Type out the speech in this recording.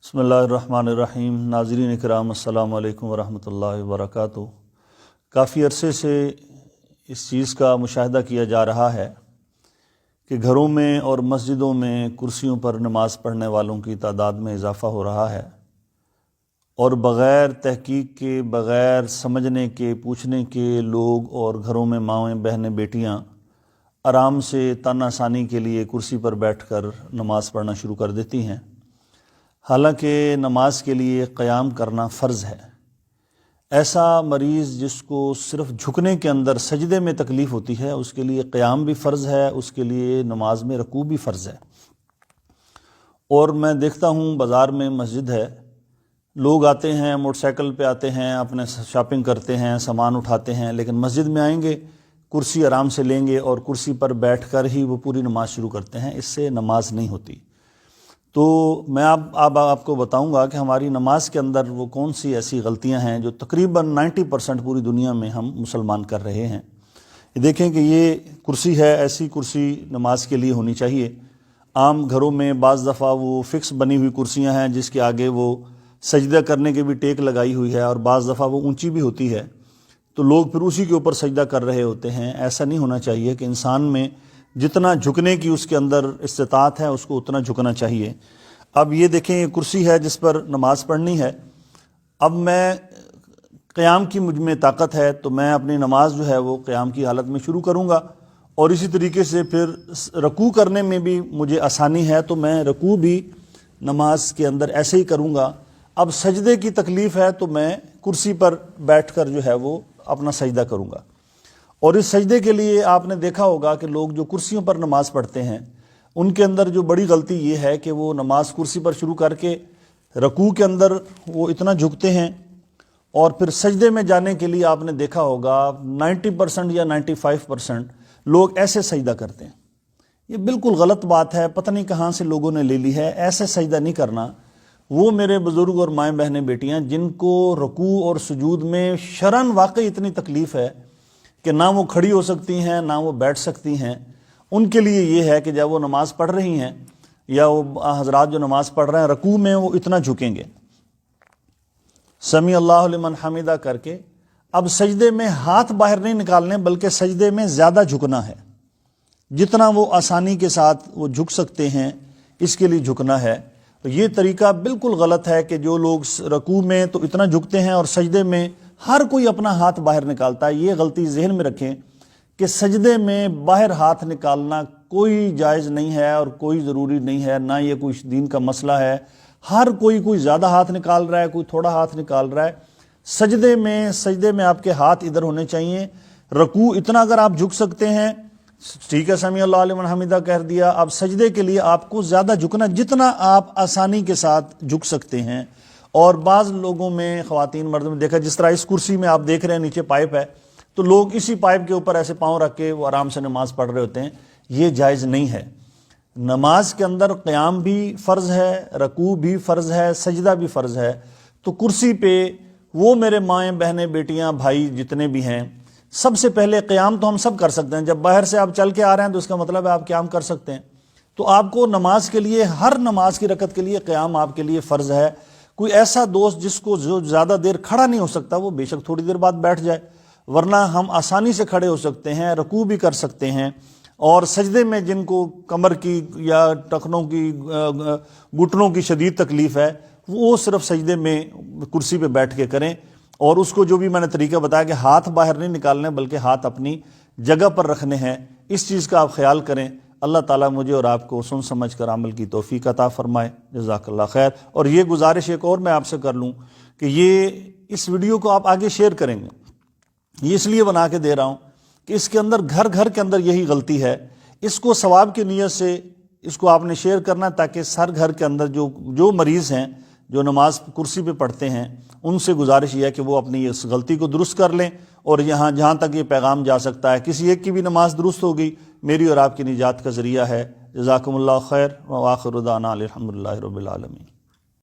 بسم اللہ الرحمن الرحیم۔ ناظرین اکرام، السلام علیکم ورحمۃ اللہ وبرکاتہ۔ کافی عرصے سے اس چیز کا مشاہدہ کیا جا رہا ہے کہ گھروں میں اور مسجدوں میں کرسیوں پر نماز پڑھنے والوں کی تعداد میں اضافہ ہو رہا ہے، اور بغیر تحقیق کے، بغیر سمجھنے کے، پوچھنے کے لوگ اور گھروں میں مائیں بہنیں بیٹیاں آرام سے تن آسانی کے لیے کرسی پر بیٹھ کر نماز پڑھنا شروع کر دیتی ہیں، حالانکہ نماز کے لیے قیام کرنا فرض ہے۔ ایسا مریض جس کو صرف جھکنے کے اندر سجدے میں تکلیف ہوتی ہے، اس کے لیے قیام بھی فرض ہے، اس کے لیے نماز میں رکوع بھی فرض ہے۔ اور میں دیکھتا ہوں بازار میں مسجد ہے، لوگ آتے ہیں، موٹر سائیکل پہ آتے ہیں، اپنے شاپنگ کرتے ہیں، سامان اٹھاتے ہیں، لیکن مسجد میں آئیں گے، کرسی آرام سے لیں گے اور کرسی پر بیٹھ کر ہی وہ پوری نماز شروع کرتے ہیں۔ اس سے نماز نہیں ہوتی۔ تو میں اب آپ کو بتاؤں گا کہ ہماری نماز کے اندر وہ کون سی ایسی غلطیاں ہیں جو تقریباً 90% پوری دنیا میں ہم مسلمان کر رہے ہیں۔ دیکھیں کہ یہ کرسی ہے، ایسی کرسی نماز کے لیے ہونی چاہیے۔ عام گھروں میں بعض دفعہ وہ فکس بنی ہوئی کرسیاں ہیں جس کے آگے وہ سجدہ کرنے کے بھی ٹیک لگائی ہوئی ہے، اور بعض دفعہ وہ اونچی بھی ہوتی ہے، تو لوگ پھر اسی کے اوپر سجدہ کر رہے ہوتے ہیں۔ ایسا نہیں ہونا چاہیے کہ انسان میں جتنا جھکنے کی اس کے اندر استطاعت ہے اس کو اتنا جھکنا چاہیے۔ اب یہ دیکھیں، یہ کرسی ہے جس پر نماز پڑھنی ہے۔ اب میں قیام کی مجھ میں طاقت ہے تو میں اپنی نماز جو ہے وہ قیام کی حالت میں شروع کروں گا، اور اسی طریقے سے پھر رکوع کرنے میں بھی مجھے آسانی ہے تو میں رکوع بھی نماز کے اندر ایسے ہی کروں گا۔ اب سجدے کی تکلیف ہے تو میں کرسی پر بیٹھ کر جو ہے وہ اپنا سجدہ کروں گا۔ اور اس سجدے کے لیے آپ نے دیکھا ہوگا کہ لوگ جو کرسیوں پر نماز پڑھتے ہیں ان کے اندر جو بڑی غلطی یہ ہے کہ وہ نماز کرسی پر شروع کر کے رکوع کے اندر وہ اتنا جھکتے ہیں، اور پھر سجدے میں جانے کے لیے آپ نے دیکھا ہوگا 90% یا 95% لوگ ایسے سجدہ کرتے ہیں۔ یہ بالکل غلط بات ہے، پتہ نہیں کہاں سے لوگوں نے لے لی ہے۔ ایسے سجدہ نہیں کرنا۔ وہ میرے بزرگ اور مائیں بہنیں بیٹیاں جن کو رکوع اور سجود میں شرعاً واقعی اتنی تکلیف ہے کہ نہ وہ کھڑی ہو سکتی ہیں نہ وہ بیٹھ سکتی ہیں، ان کے لیے یہ ہے کہ جب وہ نماز پڑھ رہی ہیں یا وہ حضرات جو نماز پڑھ رہے ہیں رکوع میں وہ اتنا جھکیں گے، سمیع اللہ لمن حمیدہ کر کے۔ اب سجدے میں ہاتھ باہر نہیں نکالنے بلکہ سجدے میں زیادہ جھکنا ہے، جتنا وہ آسانی کے ساتھ وہ جھک سکتے ہیں اس کے لیے جھکنا ہے۔ تو یہ طریقہ بالکل غلط ہے کہ جو لوگ رکوع میں تو اتنا جھکتے ہیں اور سجدے میں ہر کوئی اپنا ہاتھ باہر نکالتا ہے۔ یہ غلطی ذہن میں رکھیں کہ سجدے میں باہر ہاتھ نکالنا کوئی جائز نہیں ہے اور کوئی ضروری نہیں ہے، نہ یہ کوئی دین کا مسئلہ ہے۔ ہر کوئی زیادہ ہاتھ نکال رہا ہے، کوئی تھوڑا ہاتھ نکال رہا ہے۔ سجدے میں آپ کے ہاتھ ادھر ہونے چاہیے۔ رکوع اتنا اگر آپ جھک سکتے ہیں ٹھیک ہے، سمیع اللہ لمن حمیدہ کہہ دیا۔ اب سجدے کے لیے آپ کو زیادہ جھکنا جتنا آپ آسانی کے ساتھ جھک سکتے ہیں۔ اور بعض لوگوں میں، خواتین مرد میں دیکھا، جس طرح اس کرسی میں آپ دیکھ رہے ہیں نیچے پائپ ہے تو لوگ اسی پائپ کے اوپر ایسے پاؤں رکھ کے وہ آرام سے نماز پڑھ رہے ہوتے ہیں۔ یہ جائز نہیں ہے۔ نماز کے اندر قیام بھی فرض ہے، رکوع بھی فرض ہے، سجدہ بھی فرض ہے۔ تو کرسی پہ وہ میرے مائیں بہنیں بیٹیاں بھائی جتنے بھی ہیں، سب سے پہلے قیام تو ہم سب کر سکتے ہیں۔ جب باہر سے آپ چل کے آ رہے ہیں تو اس کا مطلب ہے آپ قیام کر سکتے ہیں۔ تو آپ کو نماز کے لیے، ہر نماز کی رکعت کے لیے قیام آپ کے لیے فرض ہے۔ کوئی ایسا دوست جس کو جو زیادہ دیر کھڑا نہیں ہو سکتا وہ بے شک تھوڑی دیر بعد بیٹھ جائے، ورنہ ہم آسانی سے کھڑے ہو سکتے ہیں، رکوع بھی کر سکتے ہیں۔ اور سجدے میں جن کو کمر کی یا ٹخنوں کی، گھٹنوں کی شدید تکلیف ہے وہ صرف سجدے میں کرسی پہ بیٹھ کے کریں۔ اور اس کو جو بھی میں نے طریقہ بتایا کہ ہاتھ باہر نہیں نکالنے بلکہ ہاتھ اپنی جگہ پر رکھنے ہیں، اس چیز کا آپ خیال کریں۔ اللہ تعالیٰ مجھے اور آپ کو سن سمجھ کر عمل کی توفیق عطا فرمائے۔ جزاک اللہ خیر۔ اور یہ گزارش ایک اور میں آپ سے کر لوں کہ یہ اس ویڈیو کو آپ آگے شیئر کریں گے، یہ اس لیے بنا کے دے رہا ہوں کہ اس کے اندر گھر گھر کے اندر یہی غلطی ہے۔ اس کو ثواب کی نیت سے اس کو آپ نے شیئر کرنا تاکہ ہر گھر کے اندر جو مریض ہیں، جو نماز کرسی پہ پڑھتے ہیں، ان سے گزارش یہ ہے کہ وہ اپنی اس غلطی کو درست کر لیں۔ اور جہاں تک یہ پیغام جا سکتا ہے، کسی ایک کی بھی نماز درست ہوگی میری اور آپ کی نجات کا ذریعہ ہے۔ جزاکم اللہ خیر، وآخر دعوانا الحمدللہ رب العالمین۔